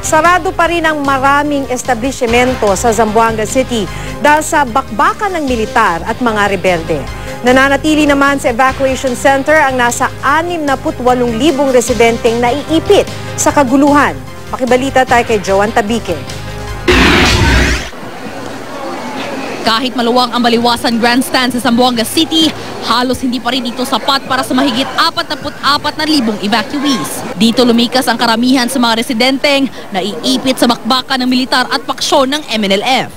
sarado pa rin ang maraming establishmento sa Zamboanga City dahil sa bakbakan ng militar at mga rebelde. Nananatili naman sa evacuation center ang nasa 68,000 residenteng naiipit sa kaguluhan. Pakibalita tayo kay Joan Tabique. Kahit maluwang ang Baliwasan Grandstand sa Zamboanga City, halos hindi pa rin ito sapat para sa mahigit 44,000 evacuees. Dito lumikas ang karamihan sa mga residenteng naiipit sa bakbakan ng militar at paksyon ng MNLF.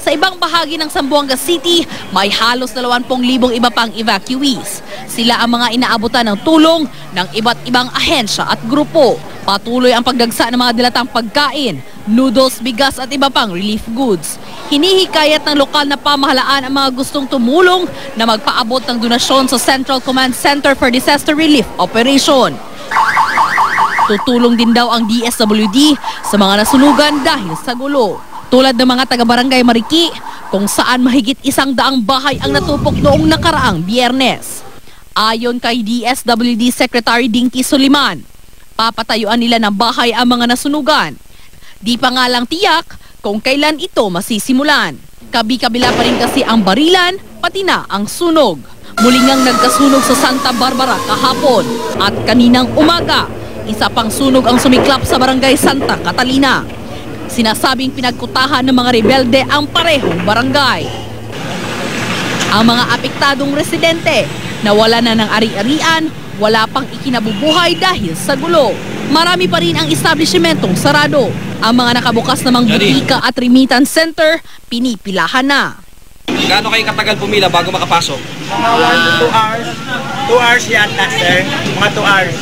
Sa ibang bahagi ng Zamboanga City, may halos 20,000 iba pang evacuees. Sila ang mga inaabutan ng tulong ng iba't ibang ahensya at grupo. Patuloy ang pagdagsa ng mga dilatang pagkain, noodles, bigas at iba pang relief goods. Hinihikayat ng lokal na pamahalaan ang mga gustong tumulong na magpaabot ng donasyon sa Central Command Center for Disaster Relief Operation. Tutulong din daw ang DSWD sa mga nasunugan dahil sa gulo. Tulad ng mga taga-barangay Mariki, kung saan mahigit 100 bahay ang natupok noong nakaraang Biyernes. Ayon kay DSWD Secretary Dinky Soliman, papatayuan nila ng bahay ang mga nasunugan. Di pa nga lang tiyak kung kailan ito masisimulan. Kabi-kabila pa rin kasi ang barilan, pati na ang sunog. Muling ngang nagkasunog sa Santa Barbara kahapon at kaninang umaga, isa pang sunog ang sumiklap sa barangay Santa Catalina. Sinasabing pinagkutahan ng mga rebelde ang parehong barangay. Ang mga apektadong residente nawala na ng ari-arian, wala pang ikinabubuhay dahil sa gulo. Marami pa rin ang establishmentong sarado. Ang mga nakabukas namang butika at remittance center, pinipilahan na. Gaano kayo katagal pumila bago makapasok? Mga 1 to 2 hours. 2 hours yata, sir. Mga 2 hours.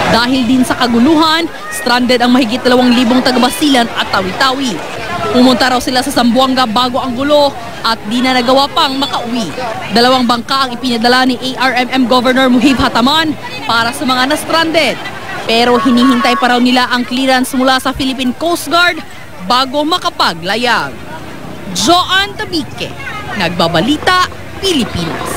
Dahil din sa kaguluhan, stranded ang mahigit 2,000 taga-Basilan at Tawi-Tawi. Pumunta raw sila sa Zamboanga bago ang gulo at di na nagawa pang makauwi. 2 bangka ang ipinadala ni ARMM Governor Muhib Hataman para sa mga na-stranded. Pero hinihintay pa raw nila ang clearance mula sa Philippine Coast Guard bago makapaglayag. Joan Tabique, Nagbabalita, Pilipinas.